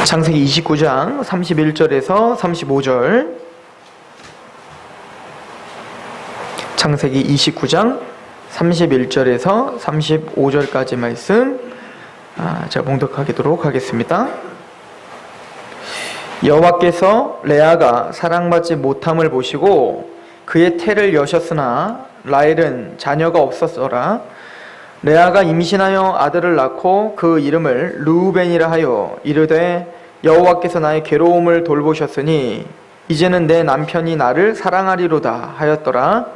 창세기 29장 31절에서 35절. 창세기 29장 31절에서 35절까지 말씀 제가 봉독하도록 하겠습니다. 여호와께서 레아가 사랑받지 못함을 보시고 그의 태를 여셨으나 라헬은 자녀가 없었어라. 레아가 임신하여 아들을 낳고 그 이름을 르우벤이라 하여 이르되 여호와께서 나의 괴로움을 돌보셨으니 이제는 내 남편이 나를 사랑하리로다 하였더라.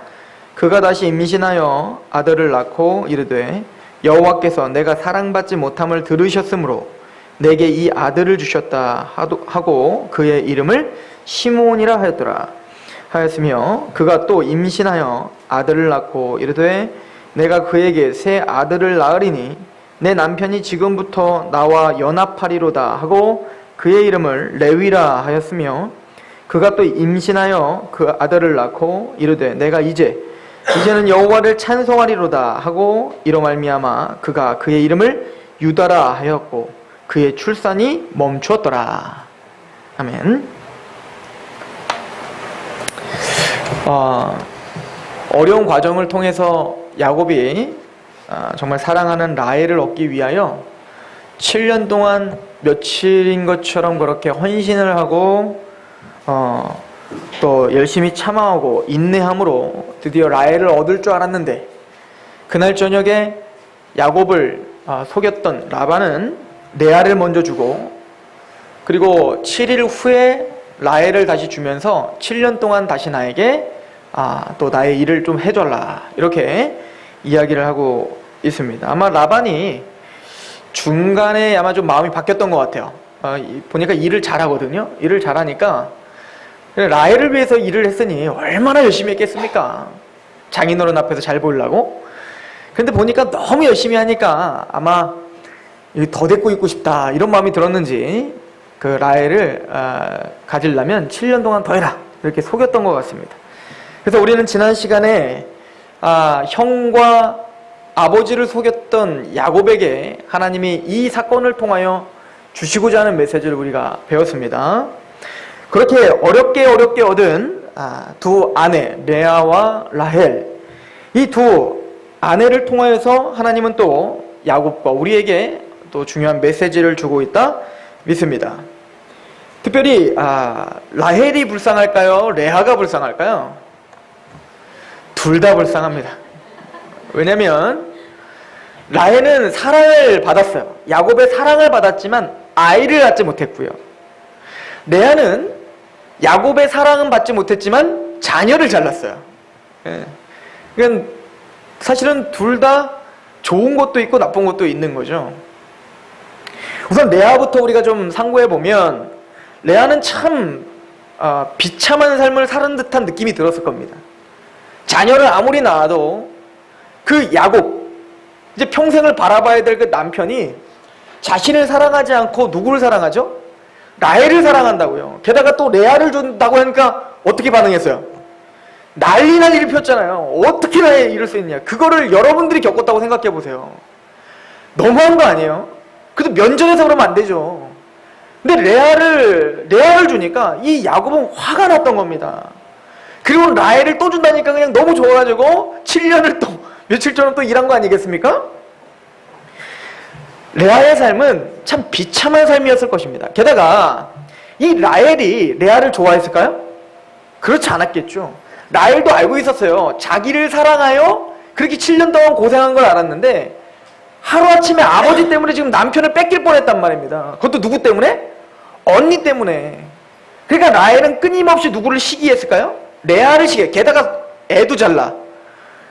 그가 다시 임신하여 아들을 낳고 이르되 여호와께서 내가 사랑받지 못함을 들으셨으므로 내게 이 아들을 주셨다 하고 그의 이름을 시므온이라 하였더라. 하였으며 그가 또 임신하여 아들을 낳고 이르되 내가 그에게 새 아들을 낳으리니 내 남편이 지금부터 나와 연합하리로다 하고 그의 이름을 레위라 하였으며 그가 또 임신하여 그 아들을 낳고 이르되 내가 이제는 여호와를 찬송하리로다 하고 이로 말미암아 그가 그의 이름을 유다라 하였고 그의 출산이 멈추었더라. 아멘. 어려운 과정을 통해서 야곱이 정말 사랑하는 라헬을 얻기 위하여 7년 동안 며칠인 것처럼 그렇게 헌신을 하고 또 열심히 참아오고 인내함으로 드디어 라헬을 얻을 줄 알았는데 그날 저녁에 야곱을 속였던 라반은 레아를 먼저 주고 그리고 7일 후에 라헬을 다시 주면서 7년 동안 다시 나에게 또 나의 일을 좀 해줘라 이렇게 이야기를 하고 있습니다. 아마 라반이 중간에 아마 좀 마음이 바뀌었던 것 같아요. 보니까 일을 잘하거든요. 일을 잘하니까 라헬을 위해서 일을 했으니 얼마나 열심히 했겠습니까? 장인어른 앞에서 잘 보이려고. 근데 보니까 너무 열심히 하니까 아마 더 데리고 있고 싶다 이런 마음이 들었는지 그 라헬을 가지려면 7년 동안 더 해라 이렇게 속였던 것 같습니다. 그래서 우리는 지난 시간에 형과 아버지를 속였던 야곱에게 하나님이 이 사건을 통하여 주시고자 하는 메시지를 우리가 배웠습니다. 그렇게 어렵게 얻은 두 아내 레아와 라헬, 이 두 아내를 통하여서 하나님은 또 야곱과 우리에게 또 중요한 메시지를 주고 있다 믿습니다. 특별히 라헬이 불쌍할까요? 레아가 불쌍할까요? 둘 다 불쌍합니다. 왜냐면 라헬은 사랑을 받았어요. 야곱의 사랑을 받았지만 아이를 낳지 못했고요. 레아는 야곱의 사랑은 받지 못했지만 자녀를 잘 낳았어요. 그러니까 사실은 둘 다 좋은 것도 있고 나쁜 것도 있는 거죠. 우선 레아부터 우리가 좀 상고해 보면 레아는 참 비참한 삶을 사는 듯한 느낌이 들었을 겁니다. 자녀를 아무리 낳아도 그 야곱, 이제 평생을 바라봐야 될 그 남편이 자신을 사랑하지 않고 누구를 사랑하죠? 라헬을 사랑한다고요. 게다가 또 레아를 준다고 하니까 어떻게 반응했어요? 난리를 폈잖아요. 어떻게 라헬 이럴 수 있냐. 그거를 여러분들이 겪었다고 생각해 보세요. 너무한 거 아니에요? 그래도 면전에서 그러면 안 되죠. 근데 레아를 주니까 이 야곱은 화가 났던 겁니다. 그리고 라헬을 또 준다니까 그냥 너무 좋아가지고 7년을 또 며칠 전에 또 일한 거 아니겠습니까? 레아의 삶은 참 비참한 삶이었을 것입니다. 게다가 이 라헬이 레아를 좋아했을까요? 그렇지 않았겠죠. 라헬도 알고 있었어요. 자기를 사랑하여 그렇게 7년 동안 고생한 걸 알았는데 하루아침에 아버지 때문에 지금 남편을 뺏길 뻔했단 말입니다. 그것도 누구 때문에? 언니 때문에. 그러니까 라헬은 끊임없이 누구를 시기했을까요? 레아를 시기해. 게다가 애도 잘나.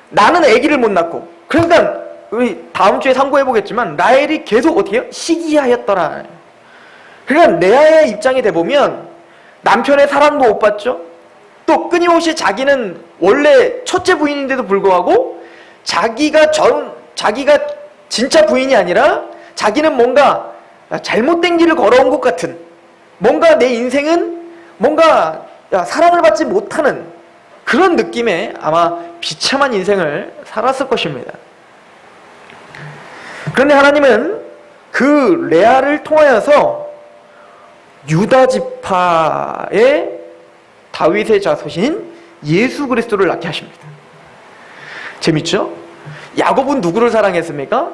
나는 아기를 못 낳고. 그러니까 우리 다음 주에 상고해보겠지만 라헬이 계속 어떻게 해요? 시기하였더라. 그러니까 레아의 입장이 돼보면 남편의 사랑도 못 받죠. 또 끊임없이 자기는 원래 첫째 부인인데도 불구하고 자기가 진짜 부인이 아니라 자기는 뭔가 잘못된 길을 걸어온 것 같은, 뭔가 내 인생은 뭔가 사랑을 받지 못하는 그런 느낌의 아마 비참한 인생을 살았을 것입니다. 그런데 하나님은 그 레아를 통하여서 유다 지파의 다윗의 자손인 예수 그리스도를 낳게 하십니다. 재밌죠? 야곱은 누구를 사랑했습니까?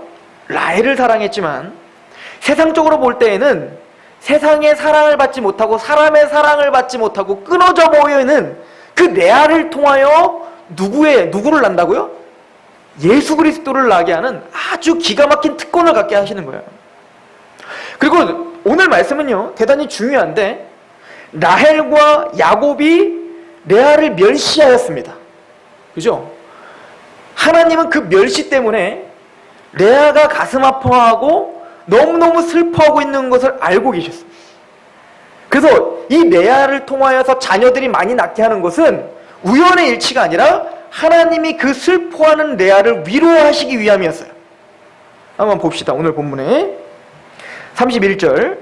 라헬을 사랑했지만 세상적으로 볼 때에는 세상의 사랑을 받지 못하고 사람의 사랑을 받지 못하고 끊어져 보이는 그 레아를 통하여 누구를 낳는다고요? 예수 그리스도를 낳게 하는 아주 기가 막힌 특권을 갖게 하시는 거예요. 그리고 오늘 말씀은요, 대단히 중요한데, 라헬과 야곱이 레아를 멸시하였습니다. 그죠? 하나님은 그 멸시 때문에 레아가 가슴 아파하고 너무너무 슬퍼하고 있는 것을 알고 계셨습니다. 그래서 이 레아를 통하여서 자녀들이 많이 낳게 하는 것은 우연의 일치가 아니라 하나님이 그 슬퍼하는 레아를 위로하시기 위함이었어요. 한번 봅시다. 오늘 본문에 31절,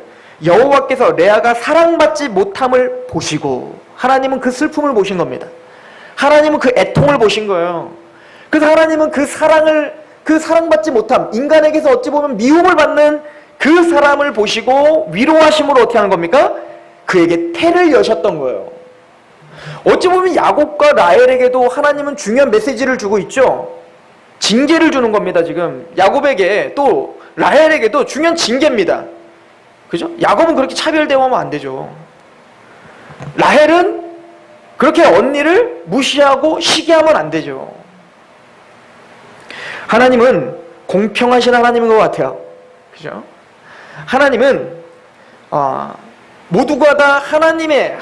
여호와께서 레아가 사랑받지 못함을 보시고, 하나님은 그 슬픔을 보신 겁니다. 하나님은 그 애통을 보신 거예요. 그래서 하나님은 그 사랑받지 못함, 인간에게서 어찌 보면 미움을 받는 그 사람을 보시고 위로하심으로 어떻게 하는 겁니까? 그에게 태를 여셨던 거예요. 어찌 보면 야곱과 라헬에게도 하나님은 중요한 메시지를 주고 있죠. 징계를 주는 겁니다. 지금 야곱에게 또 라헬에게도 중요한 징계입니다. 그죠? 야곱은 그렇게 차별 대우하면 안 되죠. 라헬은 그렇게 언니를 무시하고 시기하면 안 되죠. 하나님은 공평하신 하나님인 것 같아요. 그죠? 하나님은 모두가 다 하나님의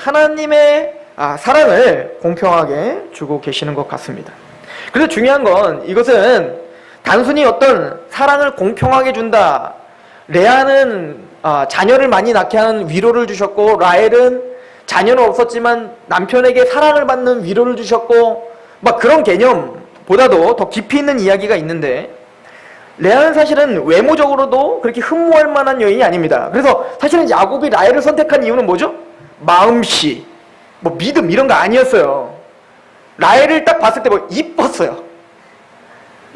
사랑을 공평하게 주고 계시는 것 같습니다. 그래서 중요한 건 이것은 단순히 어떤 사랑을 공평하게 준다. 레아는 자녀를 많이 낳게 하는 위로를 주셨고, 라헬은 자녀는 없었지만 남편에게 사랑을 받는 위로를 주셨고, 막 그런 개념보다도 더 깊이 있는 이야기가 있는데, 레아는 사실은 외모적으로도 그렇게 흠모할 만한 여인이 아닙니다. 그래서 사실은 야곱이 라헬을 선택한 이유는 뭐죠? 마음씨, 믿음 이런 거 아니었어요. 라헬을 딱 봤을 때 이뻤어요.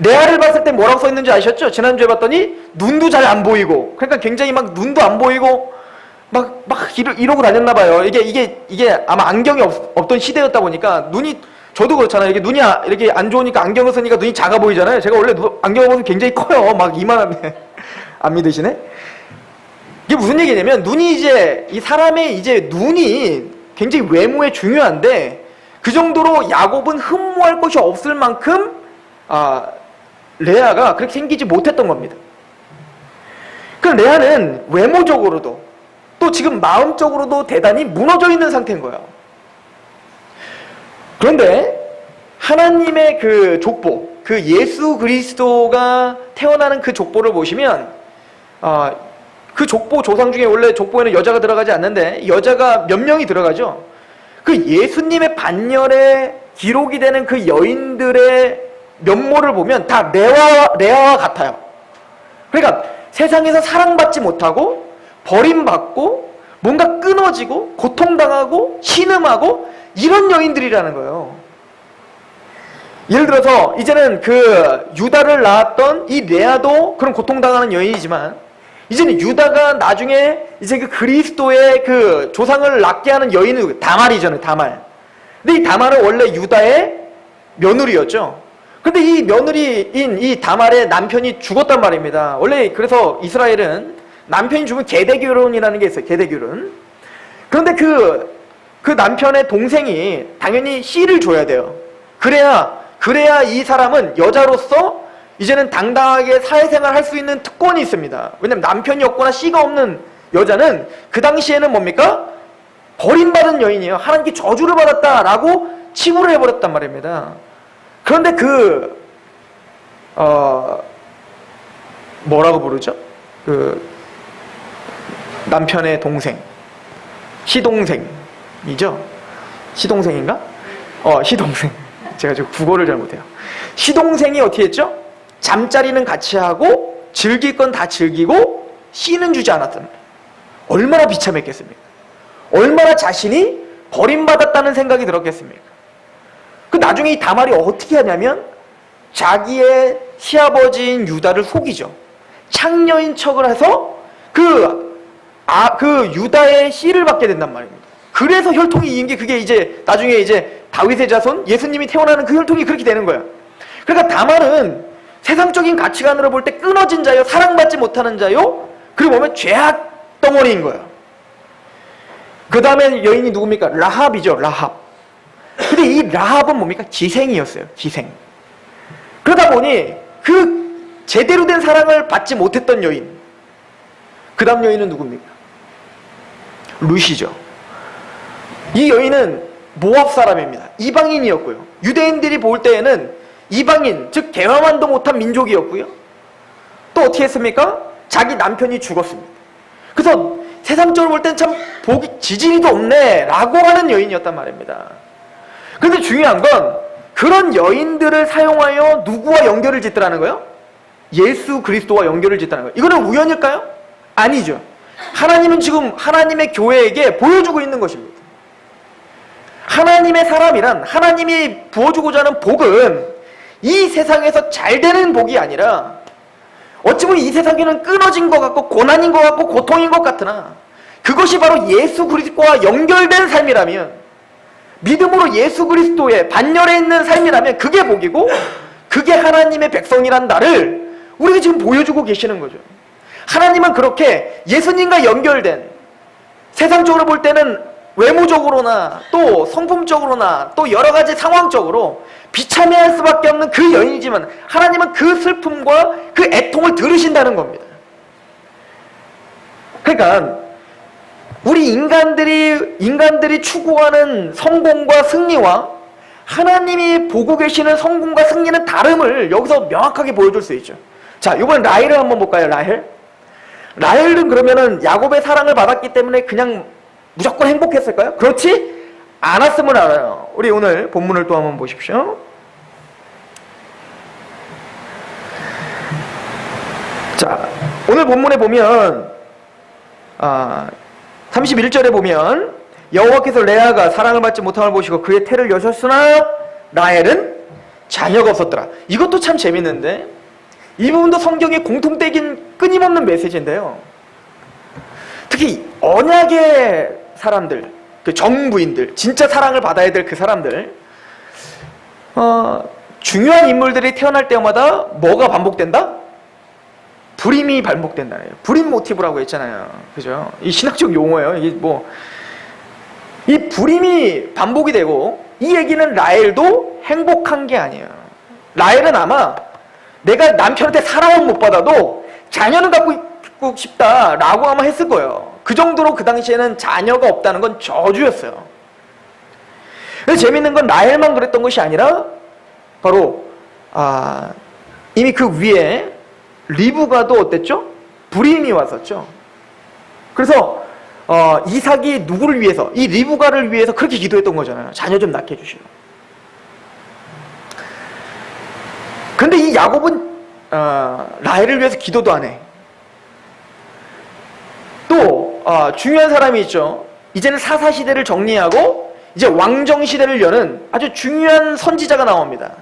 레아를 봤을 때 뭐라고 써 있는지 아셨죠? 지난주에 봤더니 눈도 잘 안 보이고, 그러니까 굉장히 막 눈도 안 보이고 막 이러고 다녔나 봐요. 이게 아마 안경이 없던 시대였다 보니까 눈이, 저도 그렇잖아요. 이게 눈이 이렇게 안 좋으니까 안경을 쓰니까 눈이 작아 보이잖아요. 제가 원래 안경을 보면 굉장히 커요. 막 이만한데. 안 믿으시네? 이게 무슨 얘기냐면, 이 사람의 눈이 굉장히 외모에 중요한데, 그 정도로 야곱은 흠모할 것이 없을 만큼 레아가 그렇게 생기지 못했던 겁니다. 그 레아는 외모적으로도 또 지금 마음적으로도 대단히 무너져 있는 상태인 거예요. 그런데 하나님의 그 족보, 그 예수 그리스도가 태어나는 그 족보를 보시면, 그 족보 조상 중에 원래 족보에는 여자가 들어가지 않는데 여자가 몇 명이 들어가죠. 그 예수님의 반열에 기록이 되는 그 여인들의 면모를 보면 다 레아와 같아요. 그러니까 세상에서 사랑받지 못하고 버림받고 뭔가 끊어지고 고통당하고 신음하고 이런 여인들이라는 거예요. 예를 들어서 이제는 그 유다를 낳았던 이 레아도 그런 고통당하는 여인이지만, 이제는 유다가 나중에 이제 그 그리스도의 그 조상을 낳게 하는 여인은 다말이잖아요. 다말. 근데 이 다말은 원래 유다의 며느리였죠. 근데 이 며느리인 이 다말의 남편이 죽었단 말입니다. 원래 그래서 이스라엘은 남편이 죽으면 계대결혼이라는 게 있어요. 계대결혼. 그런데 그 남편의 동생이 당연히 씨를 줘야 돼요. 그래야 이 사람은 여자로서 이제는 당당하게 사회생활 할 수 있는 특권이 있습니다. 왜냐면 남편이 없거나 씨가 없는 여자는 그 당시에는 뭡니까? 버림받은 여인이에요. 하나님께 저주를 받았다라고 치부를 해버렸단 말입니다. 그런데 뭐라고 부르죠? 그 남편의 동생, 시동생이죠? 시동생인가? 시동생. 제가 지금 국어를 잘 못해요. 시동생이 어떻게 했죠? 잠자리는 같이 하고 즐길 건 다 즐기고 씨는 주지 않았단 말이에요. 얼마나 비참했겠습니까? 얼마나 자신이 버림받았다는 생각이 들었겠습니까? 그 나중에 이 다말이 어떻게 하냐면 자기의 시아버지인 유다를 속이죠. 창녀인 척을 해서 그 그 유다의 씨를 받게 된단 말입니다. 그래서 혈통이 이은 게 그게 이제 나중에 이제 다윗의 자손 예수님이 태어나는 그 혈통이 그렇게 되는 거예요. 그러니까 다말은 세상적인 가치관으로 볼 때 끊어진 자요, 사랑받지 못하는 자요, 그리고 보면 죄악 덩어리인 거예요. 그 다음에 여인이 누굽니까? 라합이죠. 라합. 근데 이 라합은 뭡니까? 기생이었어요. 기생. 그러다 보니 그 제대로 된 사랑을 받지 못했던 여인, 그 다음 여인은 누굽니까? 룻이죠. 이 여인은 모압 사람입니다. 이방인이었고요. 유대인들이 볼 때에는 이방인, 즉 개화만도 못한 민족이었고요. 또 어떻게 했습니까? 자기 남편이 죽었습니다. 그래서 세상적으로 볼 땐 참 보기 지지리도 없네 라고 하는 여인이었단 말입니다. 그런데 중요한 건 그런 여인들을 사용하여 누구와 연결을 짓더라는 거예요? 예수 그리스도와 연결을 짓다는 거예요. 이거는 우연일까요? 아니죠. 하나님은 지금 하나님의 교회에게 보여주고 있는 것입니다. 하나님의 사람이란, 하나님이 부어주고자 하는 복은 이 세상에서 잘 되는 복이 아니라 어찌 보면 이 세상에는 끊어진 것 같고 고난인 것 같고 고통인 것 같으나 그것이 바로 예수 그리스도와 연결된 삶이라면, 믿음으로 예수 그리스도의 반열에 있는 삶이라면 그게 복이고 그게 하나님의 백성이란 나를 우리가 지금 보여주고 계시는 거죠. 하나님은 그렇게 예수님과 연결된, 세상적으로 볼 때는 외모적으로나 또 성품적으로나 또 여러 가지 상황적으로 비참해할 수밖에 없는 그 여인이지만 하나님은 그 슬픔과 그 애통을 들으신다는 겁니다. 그러니까 우리 인간들이 추구하는 성공과 승리와 하나님이 보고 계시는 성공과 승리는 다름을 여기서 명확하게 보여줄 수 있죠. 자, 이번 라헬을 한번 볼까요? 라헬은 그러면은 야곱의 사랑을 받았기 때문에 그냥 무조건 행복했을까요? 그렇지 않았음을 알아요. 우리 오늘 본문을 또 한번 보십시오. 자, 오늘 본문에 보면 31절에 보면 여호와께서 레아가 사랑을 받지 못함을 보시고 그의 태를 여셨으나 라헬은 자녀가 없었더라. 이것도 참 재밌는데 이 부분도 성경의 공통되긴 끊임없는 메시지인데요. 특히 언약의 사람들, 그 정부인들, 진짜 사랑을 받아야 될 그 사람들, 중요한 인물들이 태어날 때마다 뭐가 반복된다? 불임이 반복된다는 거예요. 불임 모티브라고 했잖아요. 그죠? 이 신학적 용어예요. 이게 이 불임이 반복이 되고, 이 얘기는 라헬도 행복한 게 아니에요. 라헬은 아마 내가 남편한테 사랑은 못 받아도 자녀는 갖고 있고 싶다라고 아마 했을 거예요. 그 정도로 그 당시에는 자녀가 없다는 건 저주였어요. 그래서 재밌는 건 라헬만 그랬던 것이 아니라 바로 이미 그 위에 리브가도 어땠죠? 불임이 왔었죠. 그래서 이삭이 누구를 위해서, 이 리브가를 위해서 그렇게 기도했던 거잖아요. 자녀 좀 낳게 해주시오. 근데 이 야곱은 라헬을 위해서 기도도 안 해. 또 중요한 사람이 있죠. 이제는 사사시대를 정리하고 이제 왕정시대를 여는 아주 중요한 선지자가 나옵니다.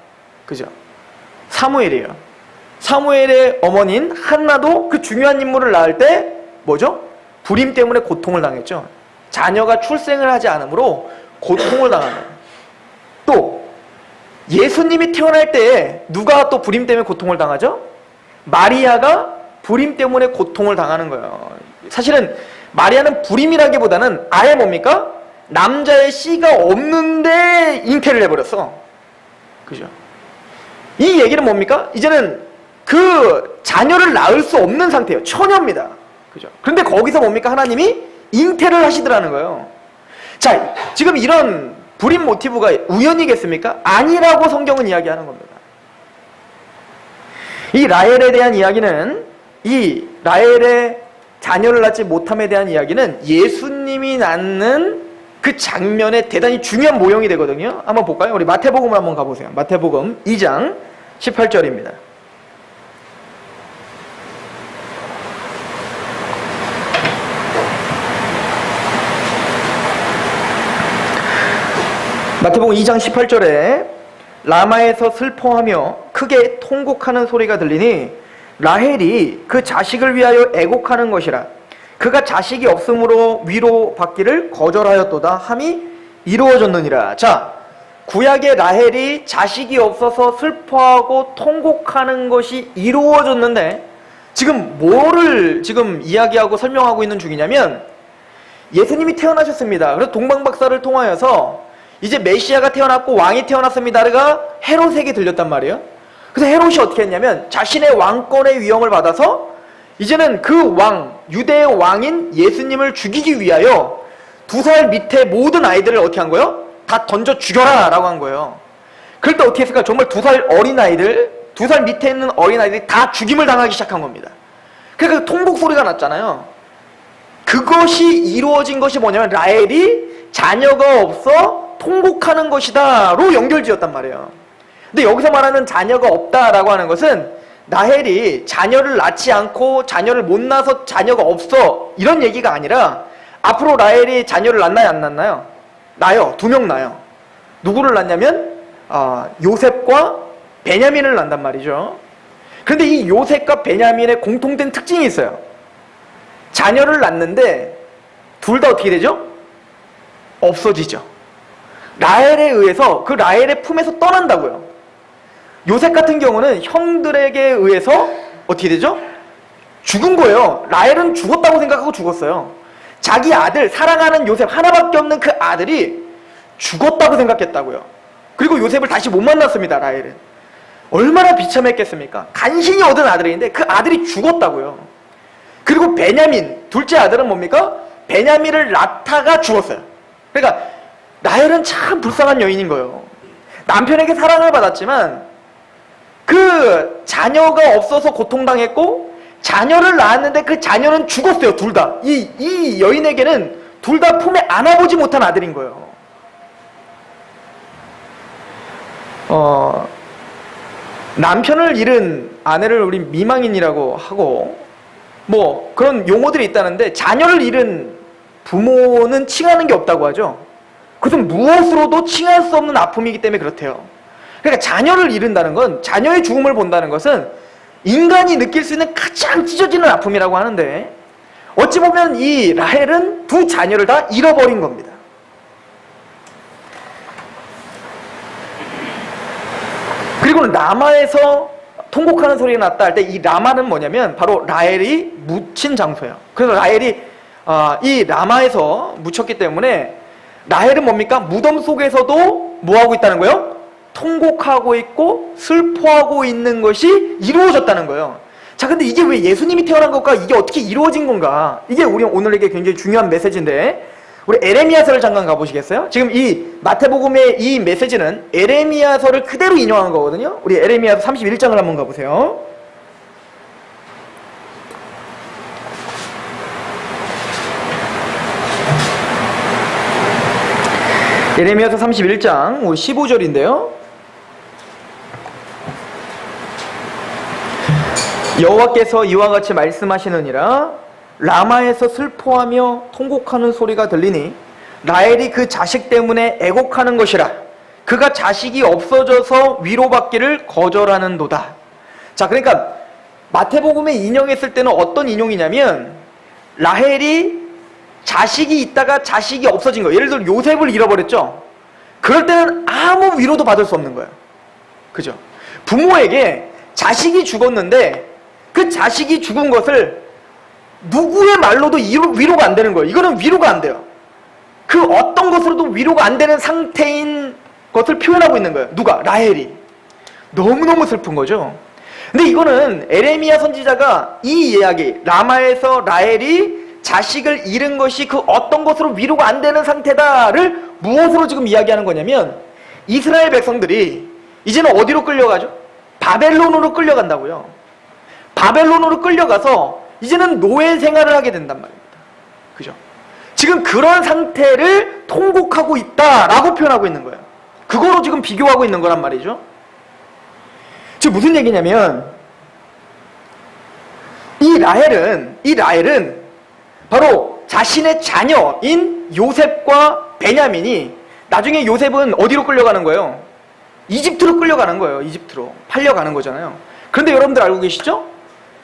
그죠? 사무엘이에요. 사무엘의 어머니인 한나도 그 중요한 인물을 낳을 때 뭐죠? 불임 때문에 고통을 당했죠. 자녀가 출생을 하지 않으므로 고통을 당하는. 또 예수님이 태어날 때 누가 또 불임 때문에 고통을 당하죠? 마리아가 불임 때문에 고통을 당하는 거예요. 사실은 마리아는 불임이라기보다는 아예 뭡니까? 남자의 씨가 없는데 잉태를 해버렸어. 그죠? 이 얘기는 뭡니까? 이제는 그 자녀를 낳을 수 없는 상태예요. 처녀입니다. 그죠? 그런데 거기서 뭡니까? 하나님이 잉태를 하시더라는 거예요. 자, 지금 이런 불임 모티브가 우연이겠습니까? 아니라고 성경은 이야기하는 겁니다. 이 라헬에 대한 이야기는, 이 라헬의 자녀를 낳지 못함에 대한 이야기는 예수님이 낳는 그 장면에 대단히 중요한 모형이 되거든요. 한번 볼까요? 우리 마태복음을 한번 가보세요. 마태복음 2장 18절입니다. 마태복음 2장 18절에 라마에서 슬퍼하며 크게 통곡하는 소리가 들리니 라헬이 그 자식을 위하여 애곡하는 것이라. 그가 자식이 없으므로 위로받기를 거절하였도다 함이 이루어졌느니라. 자, 구약의 라헬이 자식이 없어서 슬퍼하고 통곡하는 것이 이루어졌는데 지금 뭐를 지금 이야기하고 설명하고 있는 중이냐면 예수님이 태어나셨습니다. 그래서 동방박사를 통하여서 이제 메시아가 태어났고 왕이 태어났습니다가 헤롯에게 들렸단 말이에요. 그래서 헤롯이 어떻게 했냐면 자신의 왕권의 위엄을 받아서 이제는 그 왕, 유대의 왕인 예수님을 죽이기 위하여 2살 밑에 모든 아이들을 어떻게 한 거예요? 다 던져 죽여라 라고 한 거예요. 그럴 때 어떻게 했을까? 정말 2살 어린아이들, 2살 밑에 있는 어린아이들이 다 죽임을 당하기 시작한 겁니다. 그러니까 통곡 소리가 났잖아요. 그것이 이루어진 것이 뭐냐면 라헬이 자녀가 없어 통곡하는 것이다 로 연결지었단 말이에요. 근데 여기서 말하는 자녀가 없다라고 하는 것은 라헬이 자녀를 낳지 않고 자녀를 못 낳아서 자녀가 없어 이런 얘기가 아니라 앞으로 라헬이 자녀를 낳나요 안 낳나요? 낳아요. 2명 낳아요. 누구를 낳냐면 요셉과 베냐민을 낳는단 말이죠. 그런데 이 요셉과 베냐민의 공통된 특징이 있어요. 자녀를 낳는데 둘 다 어떻게 되죠? 없어지죠. 라헬에 의해서 그 라헬의 품에서 떠난다고요. 요셉 같은 경우는 형들에게 의해서 어떻게 되죠? 죽은 거예요. 라헬은 죽었다고 생각하고 죽었어요. 자기 아들, 사랑하는 요셉 하나밖에 없는 그 아들이 죽었다고 생각했다고요. 그리고 요셉을 다시 못 만났습니다. 라헬은 얼마나 비참했겠습니까? 간신히 얻은 아들인데 그 아들이 죽었다고요. 그리고 베냐민, 둘째 아들은 뭡니까? 베냐민을 낳다가 죽었어요. 그러니까 라헬은 참 불쌍한 여인인 거예요. 남편에게 사랑을 받았지만 그 자녀가 없어서 고통당했고 자녀를 낳았는데 그 자녀는 죽었어요. 둘 다. 이 여인에게는 둘 다 품에 안아보지 못한 아들인 거예요. 남편을 잃은 아내를 우리 미망인이라고 하고 뭐 그런 용어들이 있다는데 자녀를 잃은 부모는 칭하는 게 없다고 하죠. 그것은 무엇으로도 칭할 수 없는 아픔이기 때문에 그렇대요. 그러니까 자녀를 잃는다는 건, 자녀의 죽음을 본다는 것은 인간이 느낄 수 있는 가장 찢어지는 아픔이라고 하는데 어찌 보면 이 라헬은 2 자녀를 다 잃어버린 겁니다. 그리고 라마에서 통곡하는 소리가 났다 할 때 이 라마는 뭐냐면 바로 라헬이 묻힌 장소예요. 그래서 라헬이 이 라마에서 묻혔기 때문에 라헬은 뭡니까? 무덤 속에서도 뭐하고 있다는 거예요? 통곡하고 있고 슬퍼하고 있는 것이 이루어졌다는 거예요. 자, 근데 이게 왜 예수님이 태어난 것과 이게 어떻게 이루어진 건가? 이게 우리 오늘에게 굉장히 중요한 메시지인데 우리 에레미야서를 잠깐 가보시겠어요? 지금 이 마태복음의 이 메시지는 에레미야서를 그대로 인용한 거거든요. 우리 에레미야서 31장을 한번 가보세요. 에레미야서 31장 15절인데요. 여호와께서 이와 같이 말씀하시느니라. 라마에서 슬퍼하며 통곡하는 소리가 들리니 라헬이 그 자식 때문에 애곡하는 것이라. 그가 자식이 없어져서 위로받기를 거절하는도다. 자, 그러니까 마태복음에 인용했을 때는 어떤 인용이냐면 라헬이 자식이 있다가 자식이 없어진 거예요. 예를 들어 요셉을 잃어버렸죠. 그럴 때는 아무 위로도 받을 수 없는 거예요. 그죠? 부모에게 자식이 죽었는데 그 자식이 죽은 것을 누구의 말로도 위로가 안 되는 거예요. 이거는 위로가 안 돼요. 그 어떤 것으로도 위로가 안 되는 상태인 것을 표현하고 있는 거예요. 누가? 라헬이. 너무너무 슬픈 거죠. 근데 이거는 에레미야 선지자가 이 이야기, 라마에서 라헬이 자식을 잃은 것이 그 어떤 것으로 위로가 안 되는 상태다를 무엇으로 지금 이야기하는 거냐면 이스라엘 백성들이 이제는 어디로 끌려가죠? 바벨론으로 끌려간다고요. 바벨론으로 끌려가서 이제는 노예 생활을 하게 된단 말입니다. 그죠? 지금 그런 상태를 통곡하고 있다라고 표현하고 있는 거예요. 그거로 지금 비교하고 있는 거란 말이죠. 지금 무슨 얘기냐면 이 라헬은 바로 자신의 자녀인 요셉과 베냐민이 나중에 요셉은 어디로 끌려가는 거예요? 이집트로 끌려가는 거예요. 이집트로 팔려가는 거잖아요. 그런데 여러분들 알고 계시죠?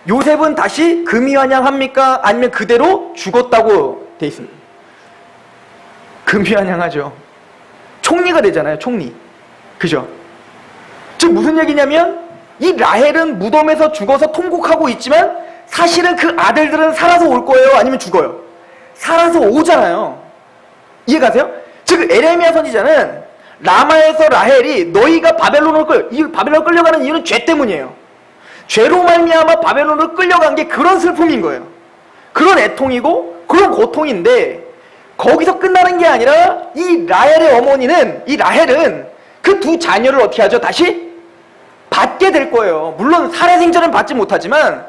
요셉은 다시 금이환영합니까? 아니면 그대로 죽었다고 돼 있습니다. 금이환영하죠. 총리가 되잖아요. 총리. 그죠? 즉 무슨 얘기냐면 이 라헬은 무덤에서 죽어서 통곡하고 있지만 사실은 그 아들들은 살아서 올 거예요? 아니면 죽어요? 살아서 오잖아요. 이해가세요? 즉 에레미야 선지자는 라마에서 라헬이 너희가 바벨론을 끌려가는 이유는 죄 때문이에요. 죄로 말미암아 바벨론을 끌려간 게 그런 슬픔인 거예요. 그런 애통이고 그런 고통인데 거기서 끝나는 게 아니라 이 라헬의 어머니는 이 라헬은 그 두 자녀를 어떻게 하죠? 다시 받게 될 거예요. 물론 살해생전은 받지 못하지만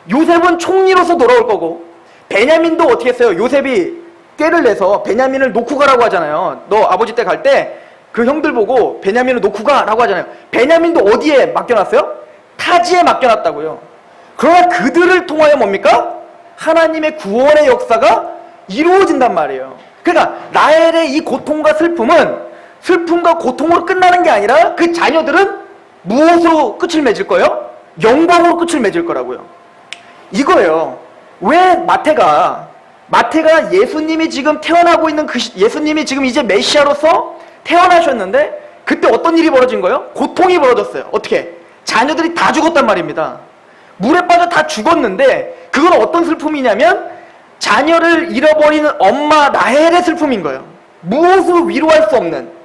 요셉은 총리로서 돌아올 거고 베냐민도 어떻게 했어요? 요셉이 꾀를 내서 베냐민을 놓고 가라고 하잖아요. 너 아버지 때 갈 때 그 형들 보고 베냐민을 놓고 가라고 하잖아요. 베냐민도 어디에 맡겨놨어요? 타지에 맡겨놨다고요. 그러나 그들을 통하여 뭡니까? 하나님의 구원의 역사가 이루어진단 말이에요. 그러니까 라헬의 이 고통과 슬픔은 슬픔과 고통으로 끝나는 게 아니라 그 자녀들은 무엇으로 끝을 맺을 거예요? 영광으로 끝을 맺을 거라고요. 이거예요. 왜 마태가 예수님이 지금 태어나고 있는 예수님이 지금 이제 메시아로서 태어나셨는데 그때 어떤 일이 벌어진 거예요? 고통이 벌어졌어요. 어떻게? 자녀들이 다 죽었단 말입니다. 물에 빠져 다 죽었는데 그건 어떤 슬픔이냐면 자녀를 잃어버리는 엄마 라헬의 슬픔인 거예요. 무엇으로 위로할 수 없는.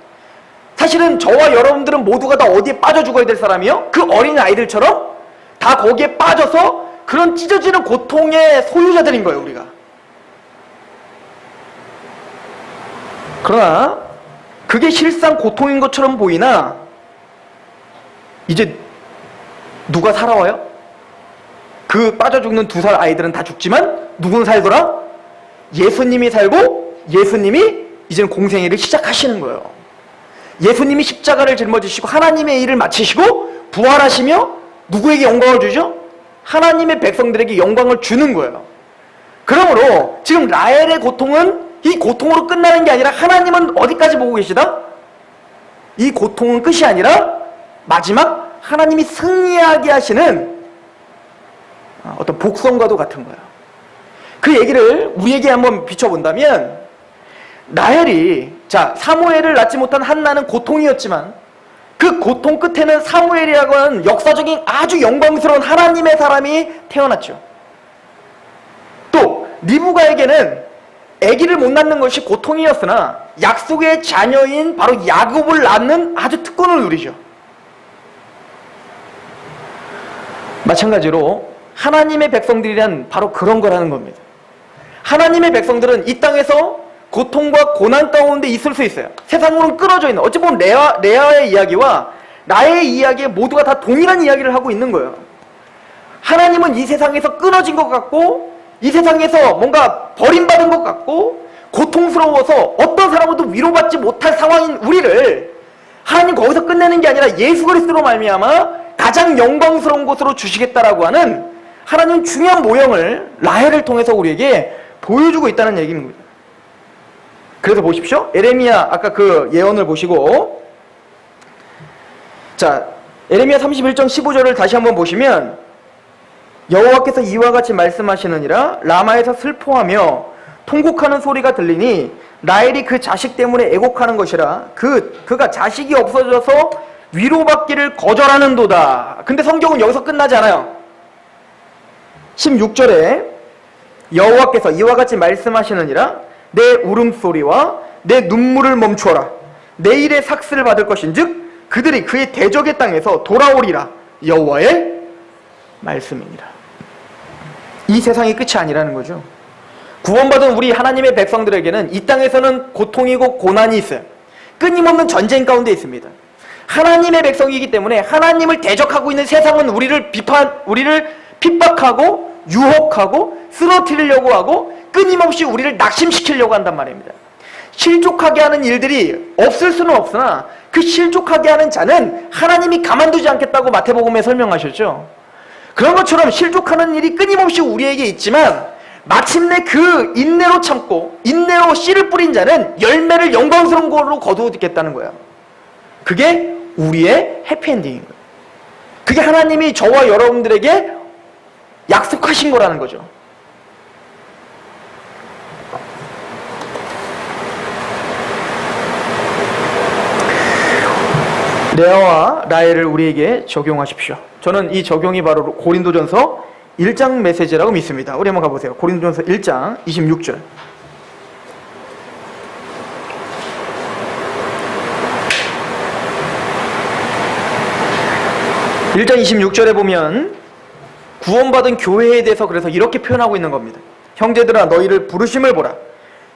사실은 저와 여러분들은 모두가 다 어디에 빠져 죽어야 될 사람이요? 그 어린 아이들처럼 다 거기에 빠져서 그런 찢어지는 고통의 소유자들인 거예요, 우리가. 그러나 그게 실상 고통인 것처럼 보이나 이제 누가 살아와요? 그 빠져 죽는 2살 아이들은 다 죽지만 누구는 살더라? 예수님이 살고 예수님이 이제는 공생애를 시작하시는 거예요. 예수님이 십자가를 짊어지시고 하나님의 일을 마치시고 부활하시며 누구에게 영광을 주죠? 하나님의 백성들에게 영광을 주는 거예요. 그러므로 지금 라헬의 고통은 이 고통으로 끝나는 게 아니라 하나님은 어디까지 보고 계시다? 이 고통은 끝이 아니라 마지막 하나님이 승리하게 하시는 어떤 복성과도 같은 거예요. 그 얘기를 우리에게 한번 비춰본다면 라헬이 사무엘을 낳지 못한 한나는 고통이었지만 그 고통 끝에는 사무엘이라고 하는 역사적인 아주 영광스러운 하나님의 사람이 태어났죠. 또 리브가에게는 아기를 못 낳는 것이 고통이었으나 약속의 자녀인 바로 야곱을 낳는 아주 특권을 누리죠. 마찬가지로 하나님의 백성들이란 바로 그런 거라는 겁니다. 하나님의 백성들은 이 땅에서 고통과 고난 가운데 있을 수 있어요. 세상으로는 끊어져 있는, 어찌 보면 레아의 이야기와 나의 이야기에 모두가 다 동일한 이야기를 하고 있는 거예요. 하나님은 이 세상에서 끊어진 것 같고 이 세상에서 뭔가 버림받은 것 같고 고통스러워서 어떤 사람도 위로받지 못할 상황인 우리를 하나님 거기서 끝내는 게 아니라 예수 그리스도로 말미암아 가장 영광스러운 곳으로 주시겠다라고 하는 하나님 중요한 모형을 라헬을 통해서 우리에게 보여주고 있다는 얘기입니다. 그래서 보십시오. 에레미야 아까 그 예언을 보시고 에레미야 31장 15절을 다시 한번 보시면 여호와께서 이와 같이 말씀하시느니라 라마에서 슬퍼하며 통곡하는 소리가 들리니 라헬이 그 자식 때문에 애곡하는 것이라 그가 자식이 없어져서 위로받기를 거절하는도다. 근데 성경은 여기서 끝나지 않아요. 16절에 여호와께서 이와 같이 말씀하시느니라 내 울음소리와 내 눈물을 멈추어라. 내일의 삭슬을 받을 것인즉 그들이 그의 대적의 땅에서 돌아오리라. 여호와의 말씀이니라. 이 세상이 끝이 아니라는 거죠. 구원받은 우리 하나님의 백성들에게는 이 땅에서는 고통이고 고난이 있어요. 끊임없는 전쟁 가운데 있습니다. 하나님의 백성이기 때문에 하나님을 대적하고 있는 세상은 우리를 핍박하고 유혹하고 쓰러뜨리려고 하고 끊임없이 우리를 낙심시키려고 한단 말입니다. 실족하게 하는 일들이 없을 수는 없으나 그 실족하게 하는 자는 하나님이 가만두지 않겠다고 마태복음에 설명하셨죠. 그런 것처럼 실족하는 일이 끊임없이 우리에게 있지만 마침내 그 인내로 참고 인내로 씨를 뿌린 자는 열매를 영광스러운 걸로 거두겠다는 거예요. 그게 우리의 해피엔딩인 거예요. 그게 하나님이 저와 여러분들에게 약속하신 거라는 거죠. 레아와 라헬을 우리에게 적용하십시오. 저는 이 적용이 바로 고린도전서 1장 메시지라고 믿습니다. 우리 한번 가보세요. 고린도전서 1장 26절. (1장 26절에) 보면 구원받은 교회에 대해서 그래서 이렇게 표현하고 있는 겁니다. 형제들아 너희를 부르심을 보라.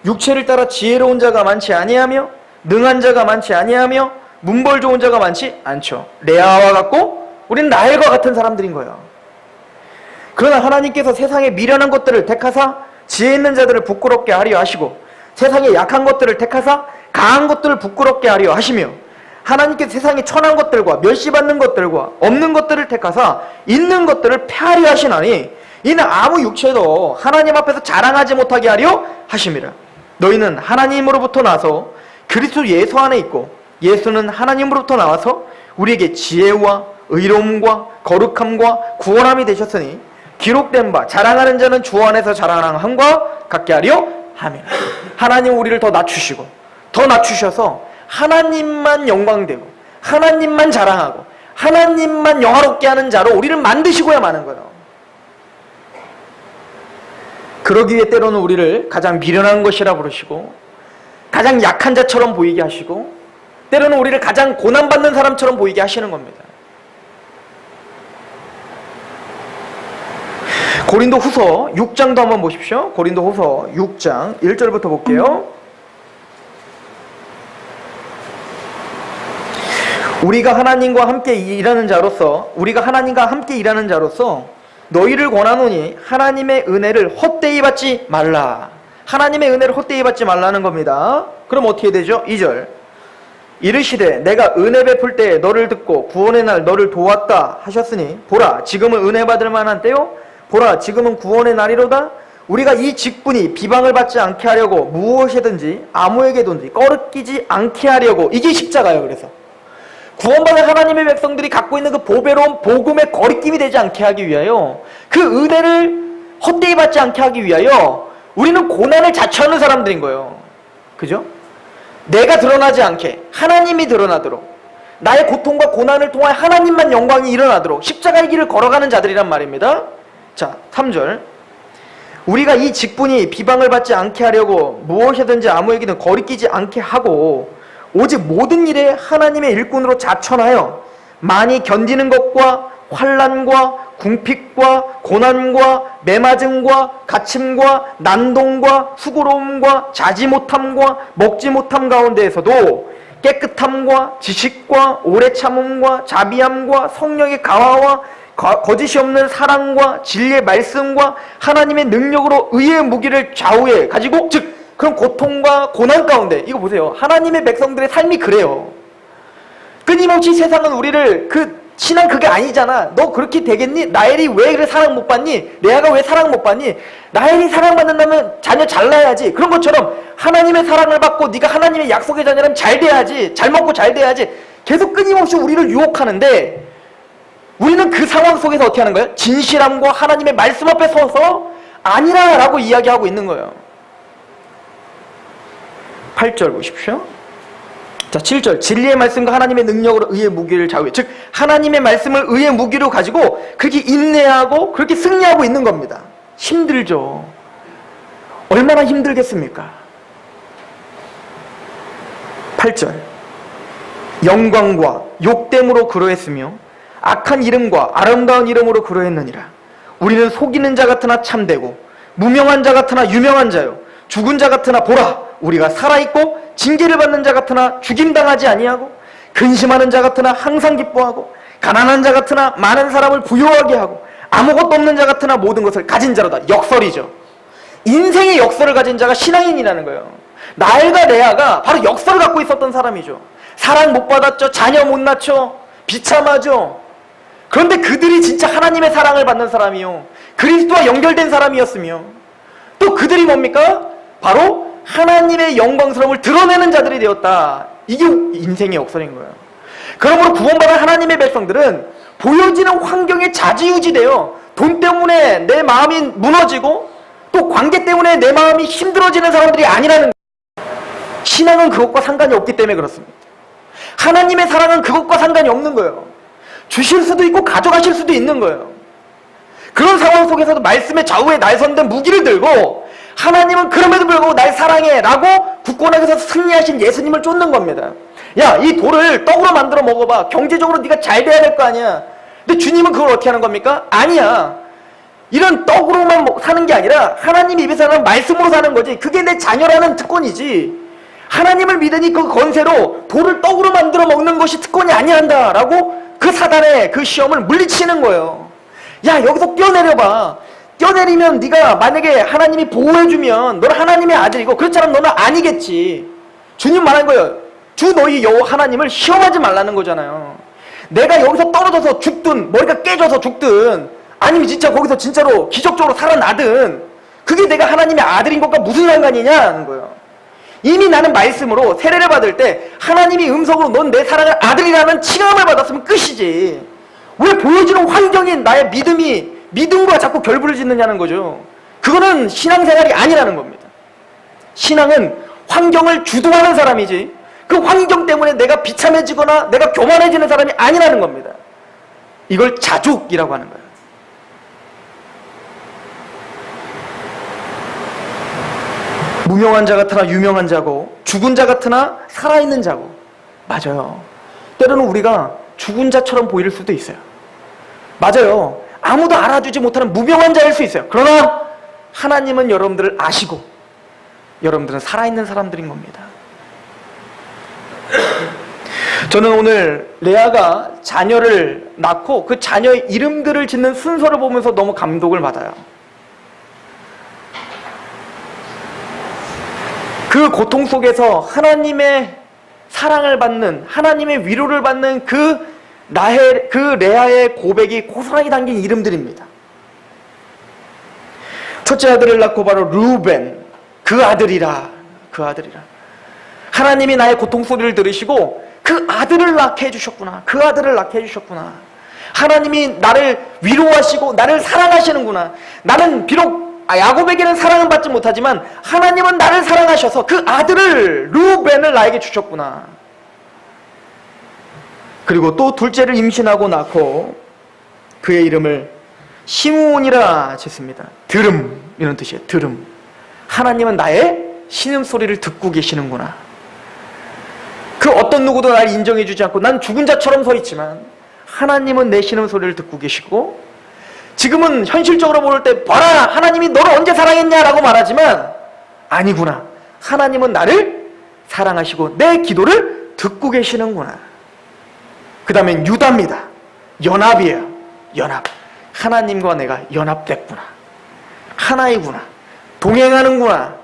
육체를 따라 지혜로운 자가 많지 아니하며 능한 자가 많지 아니하며 문벌 좋은 자가 많지 않죠. 레아와 같고 우리는 라헬과 같은 사람들인 거예요. 그러나 하나님께서 세상의 미련한 것들을 택하사 지혜 있는 자들을 부끄럽게 하려 하시고 세상의 약한 것들을 택하사 강한 것들을 부끄럽게 하려 하시며 하나님께서 세상의 천한 것들과 멸시받는 것들과 없는 것들을 택하사 있는 것들을 폐하려 하시나니 이는 아무 육체도 하나님 앞에서 자랑하지 못하게 하려 하심이라. 너희는 하나님으로부터 나서 그리스도 예수 안에 있고 예수는 하나님으로부터 나와서 우리에게 지혜와 의로움과 거룩함과 구원함이 되셨으니 기록된 바 자랑하는 자는 주 안에서 자랑함과 같게 하려 하며 하나님 우리를 더 낮추시고 더 낮추셔서 하나님만 영광되고 하나님만 자랑하고 하나님만 영화롭게 하는 자로 우리를 만드시고야 마는 거예요. 그러기 위해 때로는 우리를 가장 미련한 것이라 부르시고 가장 약한 자처럼 보이게 하시고 때로는 우리를 가장 고난받는 사람처럼 보이게 하시는 겁니다. 고린도 후서 6장도 한번 보십시오. 고린도 후서 6장 1절부터 볼게요. 우리가 하나님과 함께 일하는 자로서 너희를 권하노니 하나님의 은혜를 헛되이 받지 말라. 하나님의 은혜를 헛되이 받지 말라는 겁니다. 그럼 어떻게 되죠? 2절. 이르시되 내가 은혜 베풀 때에 너를 듣고 구원의 날 너를 도왔다 하셨으니 보라 지금은 은혜 받을 만한 때요 보라 지금은 구원의 날이로다. 우리가 이 직분이 비방을 받지 않게 하려고 무엇이든지 아무에게든지 꺼리끼지 않게 하려고 이게 십자가예요. 그래서 구원받은 하나님의 백성들이 갖고 있는 그 보배로운 복음의 거리낌이 되지 않게 하기 위하여 그 은혜를 헛되이 받지 않게 하기 위하여 우리는 고난을 자처하는 사람들인 거예요. 그죠? 내가 드러나지 않게 하나님이 드러나도록 나의 고통과 고난을 통하여 하나님만 영광이 일어나도록 십자가의 길을 걸어가는 자들이란 말입니다. 자 3절 우리가 이 직분이 비방을 받지 않게 하려고 무엇이든지 아무에게든 거리끼지 않게 하고 오직 모든 일에 하나님의 일꾼으로 자천하여 많이 견디는 것과 환난과 궁핍과 고난과 매맞음과 갇힘과 난동과 수고로움과 자지 못함과 먹지 못함 가운데에서도 깨끗함과 지식과 오래 참음과 자비함과 성령의 강화와 거짓이 없는 사랑과 진리의 말씀과 하나님의 능력으로 의의 무기를 좌우에 가지고 즉 그럼 고통과 고난 가운데 이거 보세요. 하나님의 백성들의 삶이 그래요. 끊임없이 세상은 우리를 신앙 그게 아니잖아. 너 그렇게 되겠니? 라헬이 왜 사랑 못 받니? 레아가 왜 사랑 못 받니? 라헬이 사랑받는다면 자녀 잘 낳아야지. 그런 것처럼 하나님의 사랑을 받고 네가 하나님의 약속의 자녀라면 잘 돼야지. 잘 먹고 잘 돼야지. 계속 끊임없이 우리를 유혹하는데 우리는 그 상황 속에서 어떻게 하는 거예요? 진실함과 하나님의 말씀 앞에 서서 아니라 라고 이야기하고 있는 거예요. 8절 보십시오. 자 7절 진리의 말씀과 하나님의 능력으로 의의 무기를 좌우해 즉 하나님의 말씀을 의의 무기로 가지고 그렇게 인내하고 그렇게 승리하고 있는 겁니다. 힘들죠. 얼마나 힘들겠습니까? 8절 영광과 욕됨으로 그러했으며 악한 이름과 아름다운 이름으로 그러했느니라. 우리는 속이는 자 같으나 참되고 무명한 자 같으나 유명한 자요 죽은 자 같으나 보라 우리가 살아있고 징계를 받는 자 같으나 죽임당하지 아니하고 근심하는 자 같으나 항상 기뻐하고 가난한 자 같으나 많은 사람을 부유하게 하고 아무것도 없는 자 같으나 모든 것을 가진 자로다. 역설이죠. 인생의 역설을 가진 자가 신앙인이라는 거예요. 라헬과 레아가 바로 역설을 갖고 있었던 사람이죠. 사랑 못 받았죠. 자녀 못 낳죠. 비참하죠. 그런데 그들이 진짜 하나님의 사랑을 받는 사람이요 그리스도와 연결된 사람이었으며 또 그들이 뭡니까? 바로 하나님의 영광스러움을 드러내는 자들이 되었다. 이게 인생의 역설인 거예요. 그러므로 구원받은 하나님의 백성들은 보여지는 환경에 좌지우지돼요. 돈 때문에 내 마음이 무너지고 또 관계 때문에 내 마음이 힘들어지는 사람들이 아니라는 거예요. 신앙은 그것과 상관이 없기 때문에 그렇습니다. 하나님의 사랑은 그것과 상관이 없는 거예요. 주실 수도 있고 가져가실 수도 있는 거예요. 그런 상황 속에서도 말씀의 좌우에 날선된 무기를 들고 하나님은 그럼에도 불구하고 날 사랑해 라고 굳건하게 승리하신 예수님을 쫓는 겁니다. 야, 이 돌을 떡으로 만들어 먹어봐. 경제적으로 네가 잘 돼야 될 거 아니야. 근데 주님은 그걸 어떻게 하는 겁니까? 아니야. 이런 떡으로만 사는 게 아니라 하나님 입에서 하는 말씀으로 사는 거지. 그게 내 자녀라는 특권이지. 하나님을 믿으니 그 건세로 돌을 떡으로 만들어 먹는 것이 특권이 아니란다 라고 그 사단의 그 시험을 물리치는 거예요. 야, 여기서 뛰어내려봐. 뛰어내리면 네가 만약에 하나님이 보호해주면 너는 하나님의 아들이고, 그렇잖아 너는 아니겠지. 주님 말한 거예요. 주 너희 여호와 하나님을 시험하지 말라는 거잖아요. 내가 여기서 떨어져서 죽든 머리가 깨져서 죽든 아니면 진짜 거기서 진짜로 기적적으로 살아나든 그게 내가 하나님의 아들인 것과 무슨 상관이냐는 거예요. 이미 나는 말씀으로 세례를 받을 때 하나님이 음성으로 넌 내 사랑의 아들이라는 칭함을 받았으면 끝이지. 왜 보여지는 환경인 나의 믿음과 자꾸 결부를 짓느냐는 거죠. 그거는 신앙생활이 아니라는 겁니다. 신앙은 환경을 주도하는 사람이지 그 환경 때문에 내가 비참해지거나 내가 교만해지는 사람이 아니라는 겁니다. 이걸 자족이라고 하는 거예요. 무명한 자 같으나 유명한 자고 죽은 자 같으나 살아있는 자고. 맞아요. 때로는 우리가 죽은 자처럼 보일 수도 있어요. 맞아요. 아무도 알아주지 못하는 무명한 자일 수 있어요. 그러나 하나님은 여러분들을 아시고 여러분들은 살아있는 사람들인 겁니다. 저는 오늘 레아가 자녀를 낳고 그 자녀의 이름들을 짓는 순서를 보면서 너무 감동을 받아요. 그 고통 속에서 하나님의 사랑을 받는, 하나님의 위로를 받는 그 레아의 고백이 고스란히 담긴 이름들입니다. 첫째 아들을 낳고 바로 루벤, 그 아들이라. 하나님이 나의 고통 소리를 들으시고 그 아들을 낳게 해주셨구나. 그 아들을 낳게 해주셨구나. 하나님이 나를 위로하시고 나를 사랑하시는구나. 나는 비록 야곱에게는 사랑은 받지 못하지만 하나님은 나를 사랑하셔서 그 아들을 루벤을 나에게 주셨구나. 그리고 또 둘째를 임신하고 낳고 그의 이름을 시므온이라 짓습니다. 들음, 이런 뜻이에요. 들음. 하나님은 나의 신음소리를 듣고 계시는구나. 그 어떤 누구도 날 인정해주지 않고 난 죽은 자처럼 서 있지만 하나님은 내 신음소리를 듣고 계시고, 지금은 현실적으로 볼 때 봐라 하나님이 너를 언제 사랑했냐라고 말하지만 아니구나. 하나님은 나를 사랑하시고 내 기도를 듣고 계시는구나. 그 다음엔 유다입니다. 연합이에요. 연합. 하나님과 내가 연합됐구나. 하나이구나. 동행하는구나.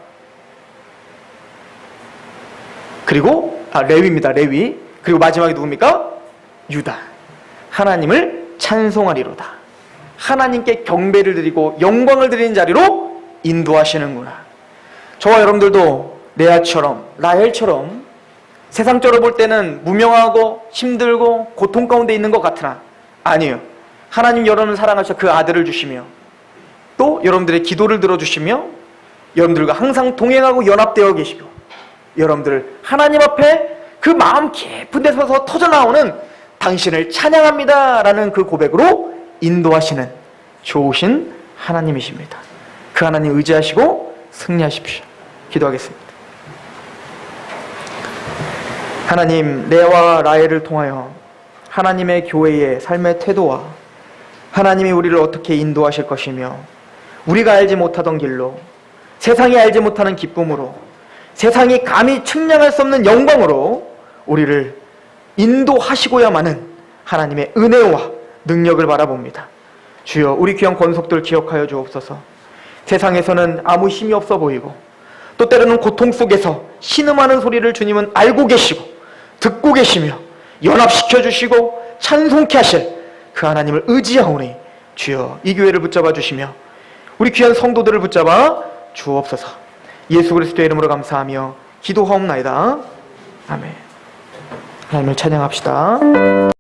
그리고 레위입니다. 레위. 그리고 마지막에 누굽니까? 유다. 하나님을 찬송하리로다. 하나님께 경배를 드리고 영광을 드리는 자리로 인도하시는구나. 저와 여러분들도 레아처럼, 라헬처럼 세상적으로 볼 때는 무명하고 힘들고 고통 가운데 있는 것 같으나 아니에요. 하나님 여러분을 사랑하셔서 그 아들을 주시며 또 여러분들의 기도를 들어주시며 여러분들과 항상 동행하고 연합되어 계시고 여러분들을 하나님 앞에 그 마음 깊은 데서 터져나오는 당신을 찬양합니다 라는 그 고백으로 인도하시는 좋으신 하나님이십니다. 그 하나님 의지하시고 승리하십시오. 기도하겠습니다. 하나님, 레아와 라헬을 통하여 하나님의 교회의 삶의 태도와 하나님이 우리를 어떻게 인도하실 것이며 우리가 알지 못하던 길로, 세상이 알지 못하는 기쁨으로, 세상이 감히 측량할 수 없는 영광으로 우리를 인도하시고야만은 하나님의 은혜와 능력을 바라봅니다. 주여, 우리 귀한 권속들 기억하여 주옵소서. 세상에서는 아무 힘이 없어 보이고 또 때로는 고통 속에서 신음하는 소리를 주님은 알고 계시고 듣고 계시며 연합시켜 주시고 찬송케 하실 그 하나님을 의지하오니 주여, 이 교회를 붙잡아 주시며 우리 귀한 성도들을 붙잡아 주옵소서. 예수 그리스도의 이름으로 감사하며 기도하옵나이다. 아멘. 하나님을 찬양합시다.